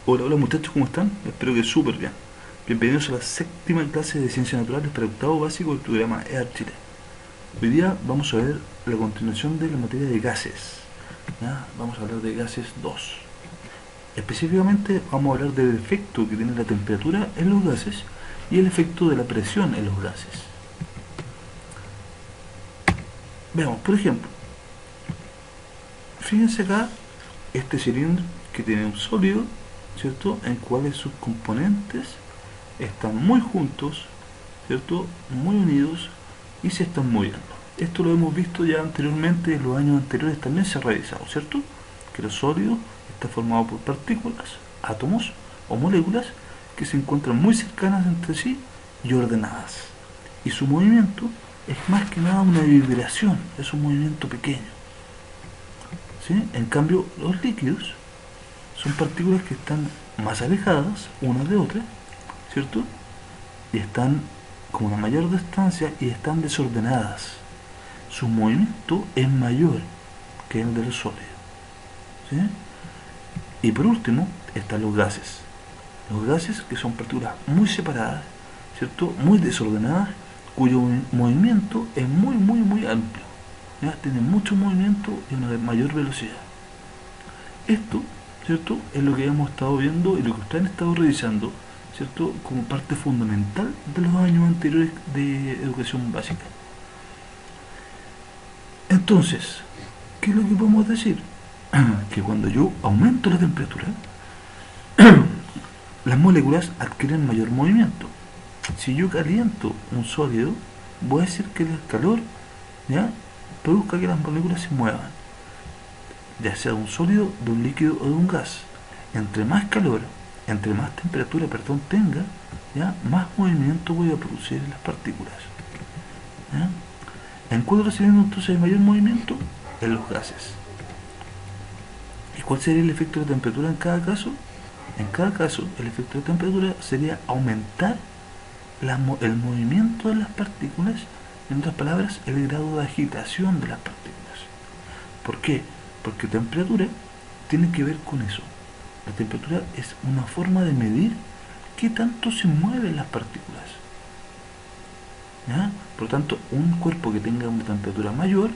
Hola, hola muchachos, ¿cómo están? Espero que súper bien. Bienvenidos a la séptima clase de Ciencias Naturales para octavo básico del programa EAR Chile. Hoy día vamos a ver la continuación de la materia de gases. ¿Ya? Vamos a hablar de gases 2. Específicamente vamos a hablar del efecto que tiene la temperatura en los gases y el efecto de la presión en los gases. Veamos, por ejemplo, fíjense acá este cilindro que tiene un sólido, ¿cierto? En cuales sus componentes están muy juntos, ¿cierto? Muy unidos y se están moviendo. Esto lo hemos visto ya anteriormente, en los años anteriores también se ha realizado, ¿cierto? Que el sólido está formado por partículas, átomos o moléculas que se encuentran muy cercanas entre sí y ordenadas. Y su movimiento es más que nada una vibración, es un movimiento pequeño. ¿Sí? En cambio, los líquidos son partículas que están más alejadas unas de otras, ¿cierto? Y están con una mayor distancia y están desordenadas. Su movimiento es mayor que el del sólido. ¿Sí? Y por último están los gases. Los gases que son partículas muy separadas, ¿cierto? Muy desordenadas, cuyo movimiento es muy amplio. ¿Ya? Tienen mucho movimiento y una mayor velocidad. Esto, ¿cierto? Es lo que hemos estado viendo y lo que ustedes han estado revisando, ¿cierto? Como parte fundamental de los años anteriores de educación básica. Entonces, ¿qué es lo que podemos decir? Que cuando yo aumento la temperatura, las moléculas adquieren mayor movimiento. Si yo caliento un sólido, voy a decir que el calor, ¿ya?, produzca que las moléculas se muevan, ya sea de un sólido, de un líquido o de un gas. Entre más calor, entre más temperatura, perdón, tenga, ¿ya?, más movimiento voy a producir en las partículas. ¿Ya? ¿En cuál cilindros entonces hay mayor movimiento? En los gases. ¿Y cuál sería el efecto de temperatura en cada caso? En cada caso, el efecto de temperatura sería aumentar el movimiento de las partículas, en otras palabras, el grado de agitación de las partículas. ¿Por qué? Porque temperatura tiene que ver con eso. La temperatura es una forma de medir qué tanto se mueven las partículas. ¿Ya? Por lo tanto, un cuerpo que tenga una temperatura mayor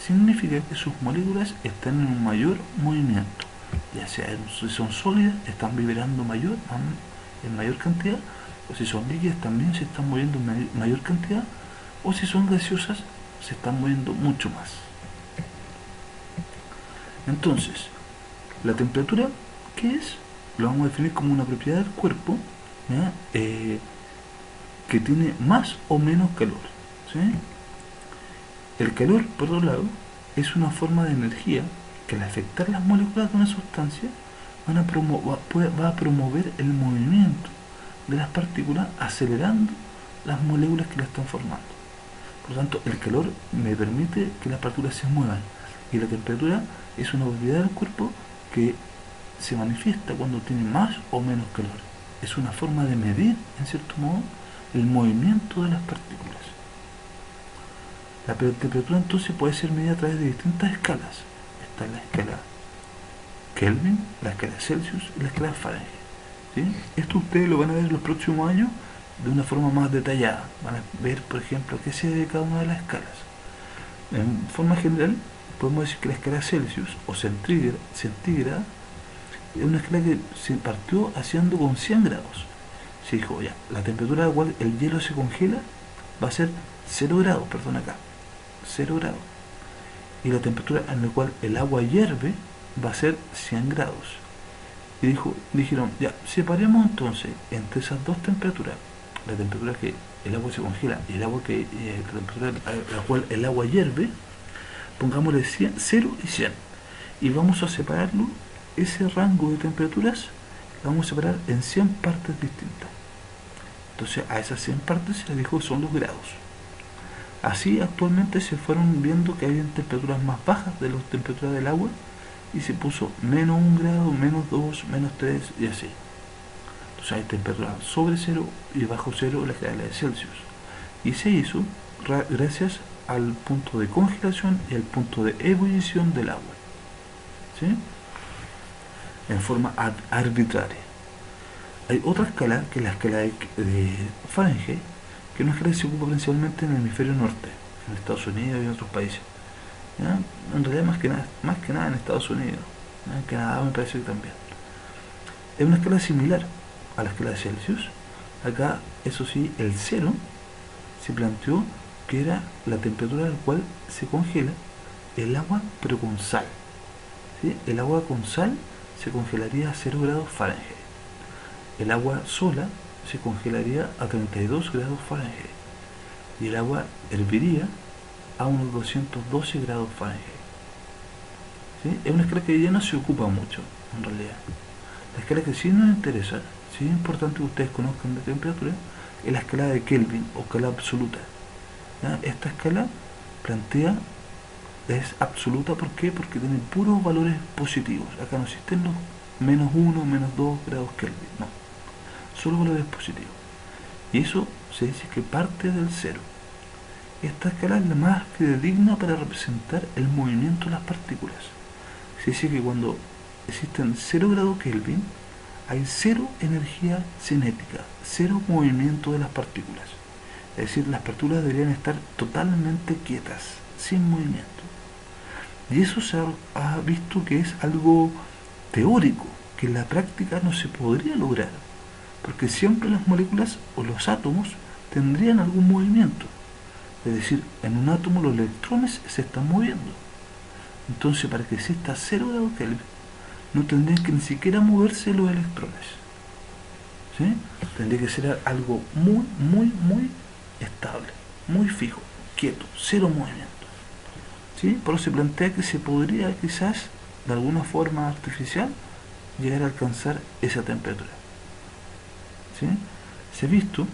significa que sus moléculas están en un mayor movimiento. Ya sea si son sólidas, están vibrando en mayor cantidad, o si son líquidas, también se están moviendo en mayor cantidad, o si son gaseosas, se están moviendo mucho más. Entonces, la temperatura, ¿qué es? Lo vamos a definir como una propiedad del cuerpo, ¿ya?, que tiene más o menos calor. ¿Sí? El calor, por otro lado, es una forma de energía que al afectar las moléculas de una sustancia va a promover el movimiento de las partículas, acelerando las moléculas que la están formando. Por lo tanto, el calor me permite que las partículas se muevan, y la temperatura es una propiedad del cuerpo que se manifiesta cuando tiene más o menos calor. Es una forma de medir, en cierto modo, el movimiento de las partículas. La temperatura entonces puede ser medida a través de distintas escalas. Está la escala Kelvin, la escala Celsius y la escala Fahrenheit. ¿Sí? Esto ustedes lo van a ver en los próximos años de una forma más detallada. Van a ver, por ejemplo, qué se debe cada una de las escalas. En forma general, podemos decir que la escala Celsius o centígrada es una escala que se partió haciendo con 100 grados. Se dijo, ya, la temperatura a la cual el hielo se congela va a ser 0 grados, perdón, acá, 0 grados. Y la temperatura en la cual el agua hierve va a ser 100 grados. Y dijeron, ya, separemos entonces entre esas dos temperaturas, la temperatura que el agua se congela y la temperatura a la cual el agua hierve, pongámosle 0 y 100. Y vamos a separarlo, ese rango de temperaturas, lo vamos a separar en 100 partes distintas. Entonces a esas 100 partes se le dijo son los grados. Así actualmente se fueron viendo que había temperaturas más bajas de las temperaturas del agua, y se puso menos 1 grado, menos 2, menos 3 y así. Entonces hay temperaturas sobre 0 y bajo 0 la escala de Celsius. Y se hizo gracias al punto de congelación y al punto de ebullición del agua. ¿Sí? en forma arbitraria. Hay otra escala, que es la escala de Fahrenheit, que es una escala que se ocupa principalmente en el hemisferio norte, en Estados Unidos y en otros países. ¿Ya? En realidad más que nada en Estados Unidos. ¿Ya? En Canadá me parece que también. Es una escala similar a la escala de Celsius. Acá, eso sí, el cero se planteó que era la temperatura a la cual se congela el agua, pero con sal. ¿Sí? El agua con sal se congelaría a 0 grados Fahrenheit. El agua sola se congelaría a 32 grados Fahrenheit. Y el agua herviría a unos 212 grados Fahrenheit. ¿Sí? Es una escala que ya no se ocupa mucho, en realidad. La escala que sí nos interesa, sí es importante que ustedes conozcan de temperatura, es la escala de Kelvin o escala absoluta. ¿Ya? Esta escala plantea, es absoluta, ¿por qué? Porque tiene puros valores positivos. Acá no existen los menos 1, menos 2 grados Kelvin, no. Solo valores positivos. Y eso se dice que parte del cero. Esta escala es la más fidedigna para representar el movimiento de las partículas. Se dice que cuando existen 0 grados Kelvin, hay cero energía cinética, cero movimiento de las partículas. Es decir, las partículas deberían estar totalmente quietas, sin movimiento. Y eso se ha visto que es algo teórico, que en la práctica no se podría lograr, porque siempre las moléculas o los átomos tendrían algún movimiento. Es decir, en un átomo los electrones se están moviendo. Entonces, para que exista 0 grados Kelvin, no tendrían que ni siquiera moverse los electrones. ¿Sí? Tendría que ser algo muy estable, muy fijo, quieto, cero movimiento. ¿Sí? Por eso se plantea que se podría quizás, de alguna forma artificial, llegar a alcanzar esa temperatura. ¿Sí? Se ha visto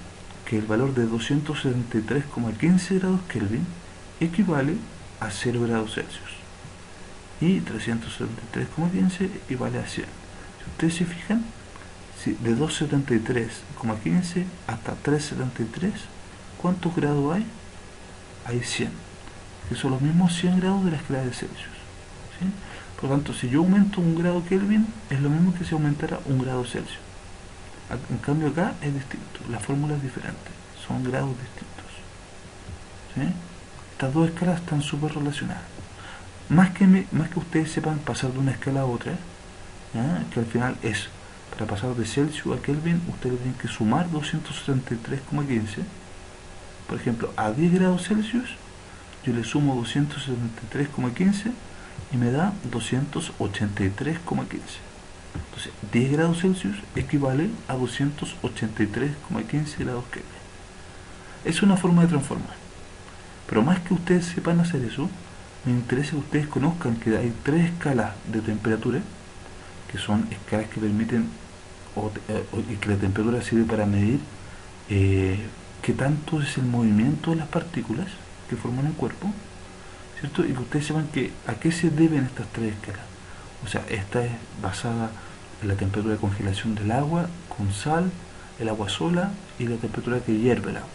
que el valor de 273,15 grados Kelvin equivale a 0 grados Celsius y 373,15 equivale a 100. Si ustedes se fijan, de 273,15 hasta 373, ¿cuántos grados hay? Hay 100, que son los mismos 100 grados de la escala de Celsius. ¿Sí? Por lo tanto, si yo aumento un grado Kelvin, es lo mismo que si aumentara un grado Celsius. En cambio acá es distinto, la fórmula es diferente, son grados distintos. ¿Sí? Estas dos escalas están súper relacionadas. Más que ustedes sepan pasar de una escala a otra, ¿ya? Que al final es, para pasar de Celsius a Kelvin, ustedes tienen que sumar 273,15. Por ejemplo, a 10 grados Celsius, yo le sumo 273,15 y me da 283,15. Entonces, 10 grados Celsius equivale a 283,15 grados Kelvin. Es una forma de transformar. Pero más que ustedes sepan hacer eso, me interesa que ustedes conozcan que hay 3 escalas de temperatura, que son escalas que permiten y que la temperatura sirve para medir qué tanto es el movimiento de las partículas que forman el cuerpo, ¿cierto? Y que ustedes sepan que a qué se deben estas 3 escalas. O sea, esta es basada en la temperatura de congelación del agua con sal, el agua sola y la temperatura que hierve el agua.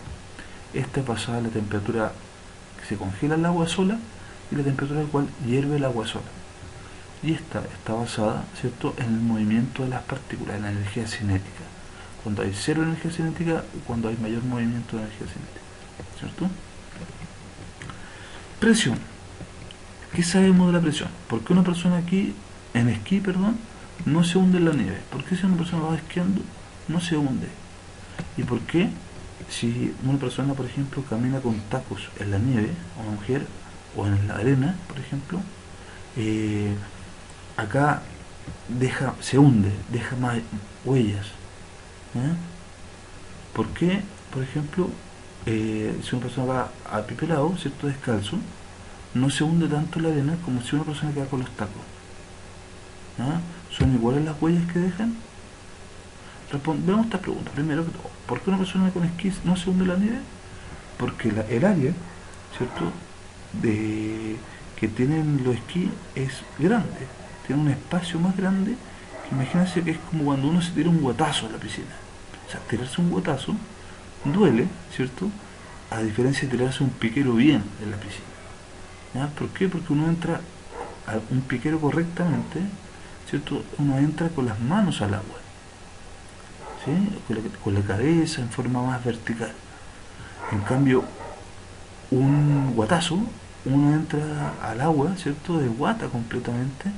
Esta es basada en la temperatura que se congela el agua sola y la temperatura al cual hierve el agua sola. Y esta está basada, ¿cierto?, en el movimiento de las partículas, en la energía cinética. Cuando hay cero energía cinética y cuando hay mayor movimiento de energía cinética, ¿cierto? Presión. ¿Qué sabemos de la presión? ¿Por qué una persona aquí, en esquí, no se hunde en la nieve? ¿Por qué si una persona va esquiando no se hunde? ¿Y por qué si una persona, por ejemplo, camina con tacos en la nieve, una mujer, o en la arena, por ejemplo, acá se hunde, deja más huellas? ¿Por qué, por ejemplo, si una persona va a pie pelado, ¿cierto?, descalzo, no se hunde tanto la arena como si una persona queda con los tacos? ¿Son iguales las huellas que dejan? Veamos esta pregunta. Primero que todo, ¿por qué una persona con esquís no se hunde la nieve? Porque el área, ¿cierto?, que tienen los esquís es grande, tiene un espacio más grande, que imagínense que es como cuando uno se tira un guatazo en la piscina. O sea, tirarse un guatazo duele, ¿cierto?, a diferencia de tirarse un piquero bien en la piscina. ¿Ya? ¿Por qué? Porque uno entra a un piquero correctamente, ¿cierto? Uno entra con las manos al agua, ¿sí? Con la cabeza en forma más vertical. En cambio, un guatazo, uno entra al agua, ¿cierto? De guata completamente,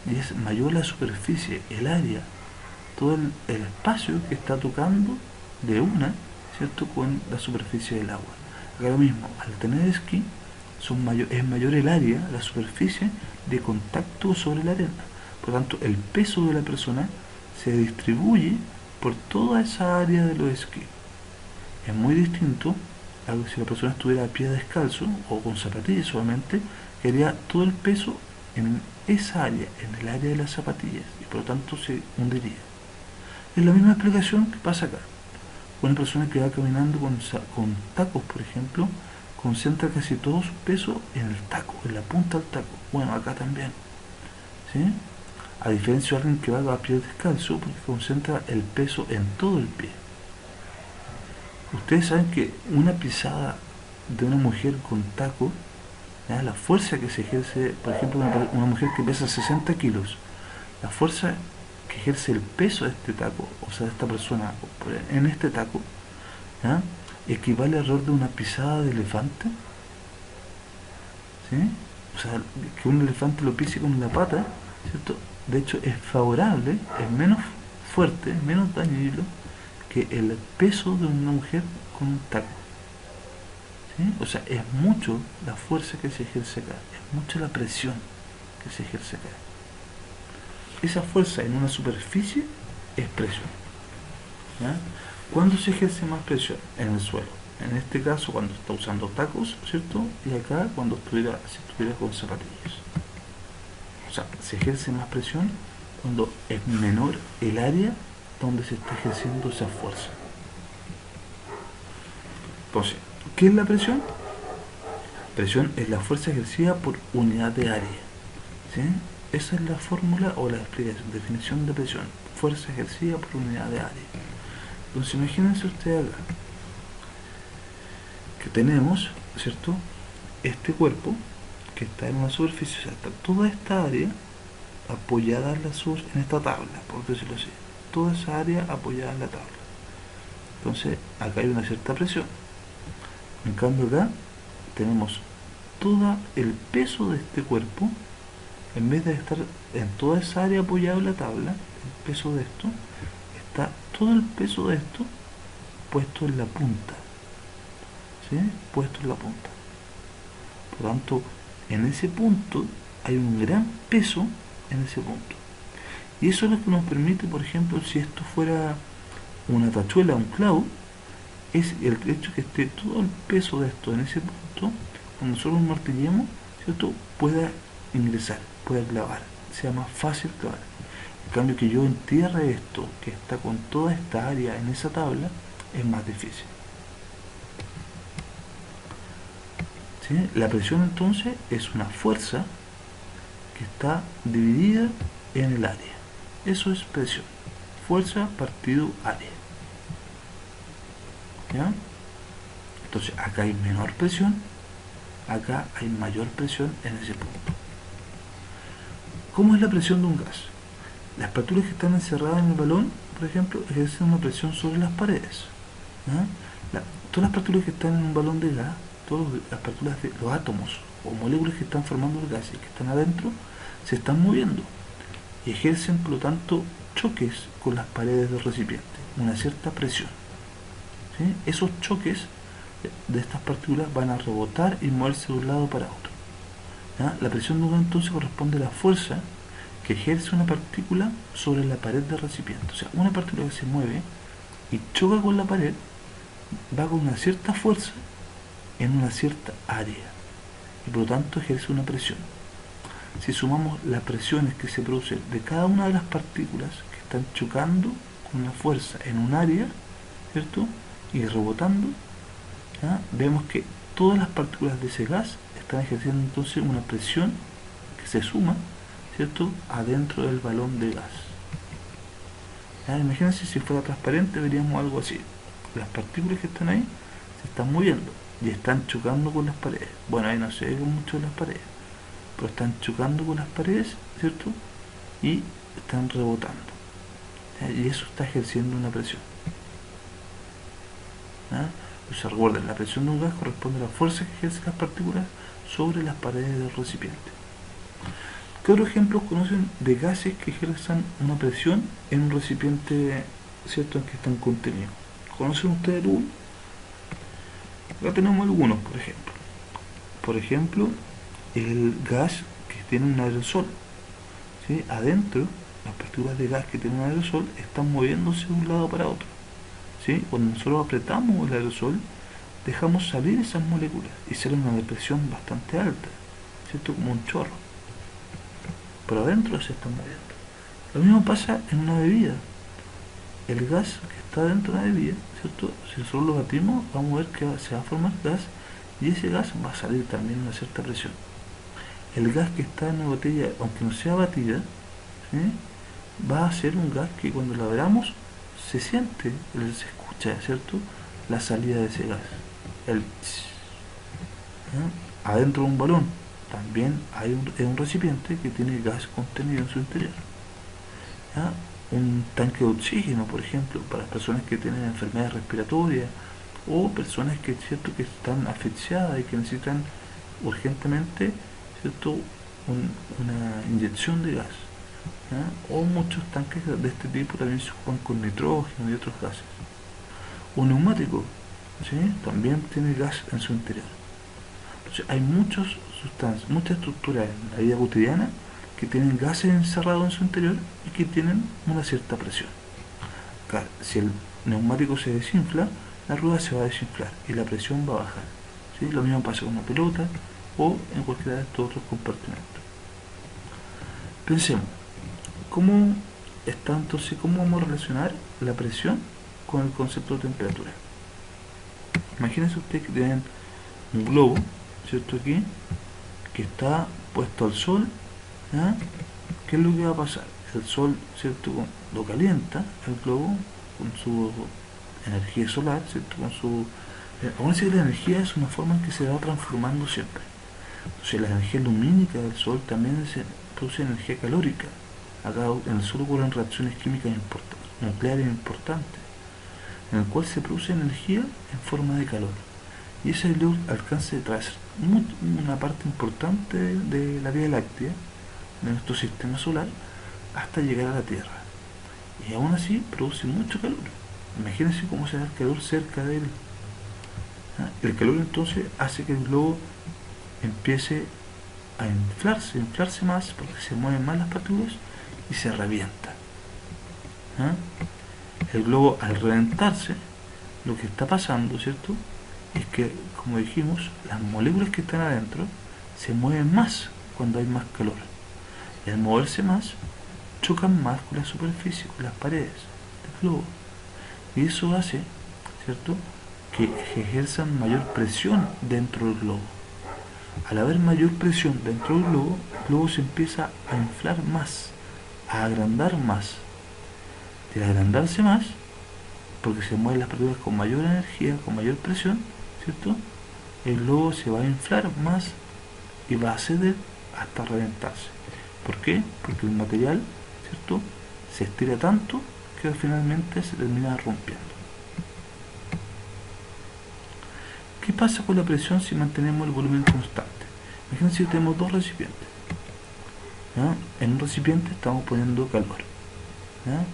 y es mayor la superficie, el área, todo el espacio que está tocando de una, ¿cierto? Con la superficie del agua. Acá lo mismo, al tener esquí, es mayor el área, la superficie de contacto sobre la arena. Por lo tanto, el peso de la persona se distribuye por toda esa área de los esquís. Es muy distinto a si la persona estuviera a pie descalzo o con zapatillas solamente, quedaría todo el peso en esa área, en el área de las zapatillas, y por lo tanto se hundiría. Es la misma explicación que pasa acá. Una persona que va caminando con tacos, por ejemplo, concentra casi todo su peso en el taco, en la punta del taco. Bueno, acá también, ¿sí? A diferencia de alguien que va a pie descalzo, porque concentra el peso en todo el pie. Ustedes saben que una pisada de una mujer con taco, ¿ya? La fuerza que se ejerce, por ejemplo, una mujer que pesa 60 kilos, la fuerza que ejerce el peso de este taco, o sea, de esta persona en este taco, ¿ya? Equivale alrededor de una pisada de elefante, ¿sí? O sea, que un elefante lo pise con la pata, ¿cierto? De hecho, es favorable, es menos fuerte, menos dañino que el peso de una mujer con un taco, ¿sí? O sea, es mucho la fuerza que se ejerce acá, es mucha la presión que se ejerce acá. Esa fuerza en una superficie es presión, ¿ya? ¿Cuándo se ejerce más presión? En el suelo. En este caso, cuando está usando tacos, ¿cierto? Y acá, cuando si estuviera con zapatillas. O sea, se ejerce más presión cuando es menor el área donde se está ejerciendo esa fuerza. Entonces, ¿qué es la presión? Presión es la fuerza ejercida por unidad de área, ¿sí? Esa es la fórmula o la explicación, definición de presión. Fuerza ejercida por unidad de área. Entonces, imagínense ustedes acá que tenemos, ¿cierto? Este cuerpo que está en una superficie, o sea, está toda esta área apoyada en esta tabla, por decirlo así. Toda esa área apoyada en la tabla. Entonces, acá hay una cierta presión. En cambio acá tenemos todo el peso de este cuerpo, en vez de estar en toda esa área apoyada en la tabla, el peso de esto, está todo el peso de esto puesto en la punta, ¿sí? Puesto en la punta. Por lo tanto, en ese punto hay un gran peso en ese punto. Y eso es lo que nos permite, por ejemplo, si esto fuera una tachuela, un clavo, es el hecho que esté todo el peso de esto en ese punto, cuando nosotros martillemos, ¿cierto? Pueda ingresar, pueda clavar, sea más fácil clavar. En cambio, que yo entierre esto, que está con toda esta área en esa tabla, es más difícil. ¿Sí? La presión entonces es una fuerza que está dividida en el área. Eso es presión. Fuerza partido área. ¿Ya? Entonces acá hay menor presión, acá hay mayor presión en ese punto. ¿Cómo es la presión de un gas? Las partículas que están encerradas en el balón, por ejemplo, ejercen una presión sobre las paredes. Todas las partículas que están en un balón de gas, todas las partículas de los átomos o moléculas que están formando el gas y que están adentro, se están moviendo y ejercen, por lo tanto, choques con las paredes del recipiente, una cierta presión. ¿Sí? Esos choques de estas partículas van a rebotar y moverse de un lado para otro. ¿Ya? La presión de un gas entonces corresponde a la fuerza que ejerce una partícula sobre la pared del recipiente. O sea, una partícula que se mueve y choca con la pared va con una cierta fuerza en una cierta área y por lo tanto ejerce una presión. Si sumamos las presiones que se producen de cada una de las partículas que están chocando con la fuerza en un área, ¿cierto? Y rebotando, ¿ya? Vemos que todas las partículas de ese gas están ejerciendo entonces una presión que se suma, ¿cierto?, adentro del balón de gas. ¿Ya? Imagínense si fuera transparente, veríamos algo así. Las partículas que están ahí se están moviendo y están chocando con las paredes. Bueno, ahí no se ve mucho las paredes, pero están chocando con las paredes, ¿cierto? Y están rebotando, ¿ya? Y eso está ejerciendo una presión, ¿ya? O sea, recuerden, la presión de un gas corresponde a la fuerza que ejercen las partículas sobre las paredes del recipiente. ¿Qué otros ejemplos conocen de gases que ejerzan una presión en un recipiente, cierto, en que están contenidos? ¿Conocen ustedes alguno? Acá tenemos algunos, por ejemplo. Por ejemplo, el gas que tiene un aerosol, ¿sí? Adentro, las partículas de gas que tienen un aerosol están moviéndose de un lado para otro, ¿sí? Cuando nosotros apretamos el aerosol, dejamos salir esas moléculas y sale una presión bastante alta, ¿cierto? Como un chorro. Pero adentro se están moviendo. Lo mismo pasa en una bebida. El gas que está dentro de la bebida, ¿cierto? Si nosotros lo batimos, vamos a ver que se va a formar gas y ese gas va a salir también a una cierta presión. El gas que está en la botella, aunque no sea batida, ¿sí? Va a ser un gas que cuando la abramos se siente, se escucha, ¿cierto? La salida de ese gas. El tss, ¿ya? Adentro de un balón también hay un recipiente que tiene gas contenido en su interior, ¿ya? Un tanque de oxígeno, por ejemplo, para personas que tienen enfermedades respiratorias o personas que, ¿cierto?, que están asfixiadas y que necesitan urgentemente, ¿cierto?, una inyección de gas, ¿ya? O muchos tanques de este tipo también se ocupan con nitrógeno y otros gases. Un neumático, ¿sí?, también tiene gas en su interior. Entonces hay muchas sustancias, muchas estructuras en la vida cotidiana que tienen gases encerrados en su interior y que tienen una cierta presión. Acá, si el neumático se desinfla, la rueda se va a desinflar y la presión va a bajar, ¿sí? Lo mismo pasa con una pelota o en cualquiera de estos otros compartimentos. Pensemos, ¿cómo está entonces, cómo vamos a relacionar la presión con el concepto de temperatura? Imagínense ustedes que tienen un globo, ¿cierto?, aquí, que está puesto al sol, ¿ya? ¿Qué es lo que va a pasar? El sol, ¿cierto?, lo calienta el globo con su energía solar, ¿cierto?, con su... Acuérdense que la energía es una forma en que se va transformando siempre. Entonces la energía lumínica del sol también se produce energía calórica. Acá en el sol ocurren reacciones químicas nucleares importantes, en el cual se produce energía en forma de calor. Y ese calor alcanza a través una parte importante de la Vía Láctea, de nuestro sistema solar, hasta llegar a la Tierra. Y aún así produce mucho calor. Imagínense cómo será el calor cerca de él. El calor entonces hace que el globo empiece a inflarse más, porque se mueven más las partículas y se revienta. El globo, al reventarse, lo que está pasando, ¿cierto?, es que, como dijimos, las moléculas que están adentro se mueven más cuando hay más calor. Y al moverse más, chocan más con la superficie, con las paredes del globo. Y eso hace, ¿cierto?, que ejerzan mayor presión dentro del globo. Al haber mayor presión dentro del globo se empieza a inflar más, a agrandar más. De agrandarse más, porque se mueven las partículas con mayor energía, con mayor presión, ¿cierto?, el globo se va a inflar más y va a ceder hasta reventarse. ¿Por qué? Porque el material, ¿cierto?, se estira tanto que finalmente se termina rompiendo. ¿Qué pasa con la presión si mantenemos el volumen constante? Imagínense que tenemos dos recipientes, ¿ya? En un recipiente estamos poniendo calor, ¿ya?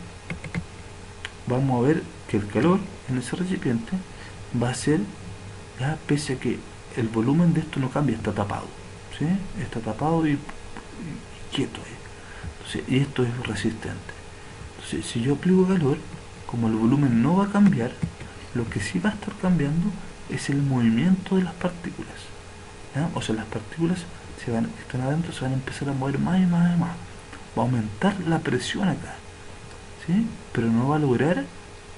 Vamos a ver que el calor en ese recipiente va a ser, ¿ya?, pese a que el volumen de esto no cambia, está tapado, ¿sí? Está tapado y quieto, ¿eh? Entonces, y esto es resistente. Entonces, si yo aplico calor, como el volumen no va a cambiar, lo que sí va a estar cambiando es el movimiento de las partículas, ¿ya? O sea, las partículas que están adentro se van a empezar a mover más y más y más. Va a aumentar la presión acá, ¿sí? Pero no va a lograr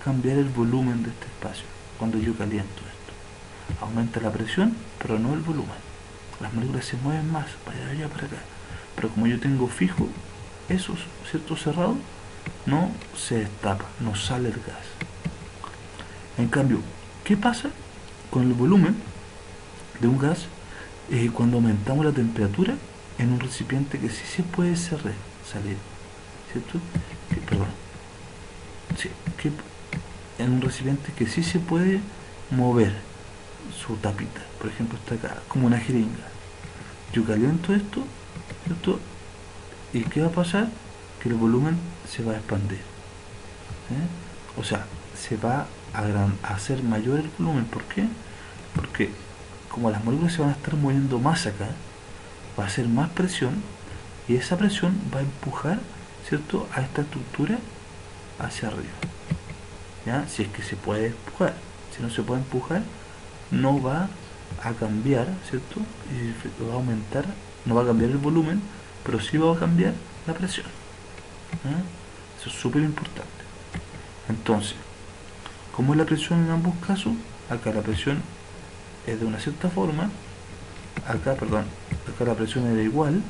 cambiar el volumen de este espacio cuando yo caliento esto. Aumenta la presión, pero no el volumen. Las moléculas se mueven más, para allá, para acá. Pero como yo tengo fijo esos, ¿cierto?, cerrados, no se destapa, no sale el gas. En cambio, ¿qué pasa con el volumen de un gas cuando aumentamos la temperatura en un recipiente que sí se puede salir? ¿cierto? Perdón, sí, que en un recipiente que sí se puede mover su tapita, por ejemplo está acá, como una jeringa. Yo caliento esto, ¿cierto? ¿Y qué va a pasar? Que el volumen se va a expandir, o sea, se va a hacer mayor el volumen. ¿Por qué? Porque como las moléculas se van a estar moviendo más acá, va a ser más presión, y esa presión va a empujar, ¿cierto?, a esta estructura hacia arriba, ¿ya? Si es que se puede empujar. Si no se puede empujar, no va a cambiar, ¿cierto? Y va a aumentar, no va a cambiar el volumen, pero sí va a cambiar la presión, ¿ya? Eso es súper importante. Entonces, ¿cómo es la presión en ambos casos? Acá la presión es de una cierta forma, acá la presión era igual,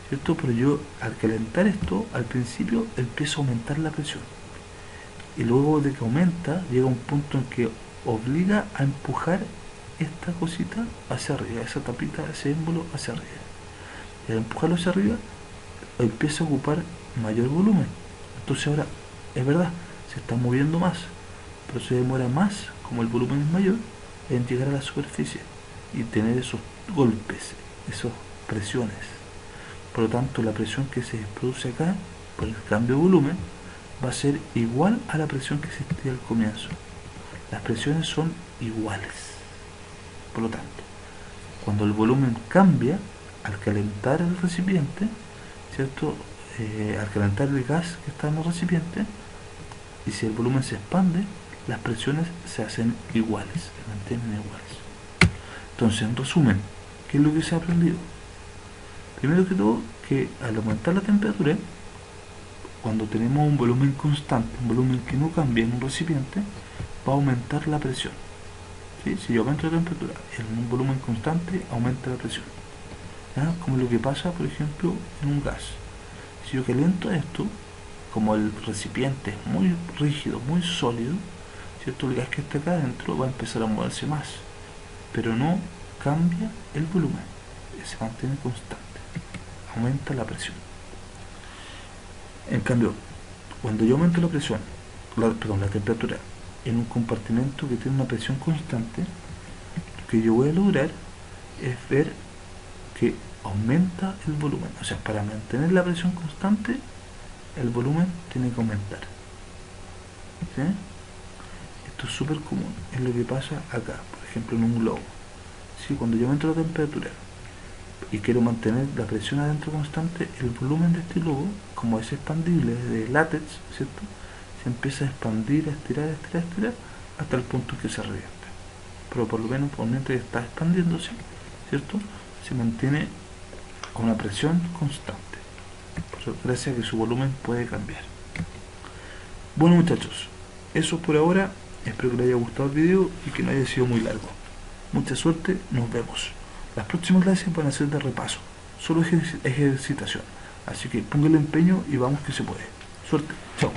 ¿cierto? Pero yo al calentar esto, al principio empiezo a aumentar la presión, y luego de que aumenta, llega un punto en que obliga a empujar esta cosita hacia arriba, esa tapita, ese émbolo hacia arriba, y al empujarlo hacia arriba empieza a ocupar mayor volumen. Entonces ahora, es verdad, se está moviendo más, pero se demora más, como el volumen es mayor, en llegar a la superficie y tener esos golpes, esas presiones. Por lo tanto, la presión que se produce acá por el cambio de volumen va a ser igual a la presión que existía al comienzo. Las presiones son iguales. Por lo tanto, cuando el volumen cambia al calentar el recipiente, ¿cierto? Al calentar el gas que está en el recipiente, y si el volumen se expande, las presiones se hacen iguales, se mantienen iguales. Entonces, en resumen, ¿qué es lo que se ha aprendido? Primero que todo, que al aumentar la temperatura, cuando tenemos un volumen constante, un volumen que no cambia en un recipiente, va a aumentar la presión, ¿sí? Si yo aumento la temperatura en un volumen constante, aumenta la presión, ¿ya? Como lo que pasa, por ejemplo, en un gas. Si yo caliento esto, como el recipiente es muy rígido, muy sólido, ¿cierto? El gas que está acá adentro va a empezar a moverse más, pero no cambia el volumen, se mantiene constante, aumenta la presión. En cambio, cuando yo aumento la presión, la temperatura, en un compartimento que tiene una presión constante, lo que yo voy a lograr es ver que aumenta el volumen. O sea, para mantener la presión constante, el volumen tiene que aumentar, ¿sí? Esto es súper común, es lo que pasa acá, por ejemplo en un globo, ¿sí? Cuando yo aumento la temperatura y quiero mantener la presión adentro constante, el volumen de este globo, como es expandible de látex, ¿cierto?, se empieza a expandir, a estirar, hasta el punto en que se revienta. Pero por lo menos por mientras está expandiéndose, ¿cierto?, se mantiene a una presión constante, gracias a que su volumen puede cambiar. Bueno, muchachos, eso es por ahora. Espero que les haya gustado el video y que no haya sido muy largo. Mucha suerte, nos vemos. Las próximas clases van a ser de repaso, solo ejercitación, así que pónganle empeño y vamos que se puede. Suerte, chao.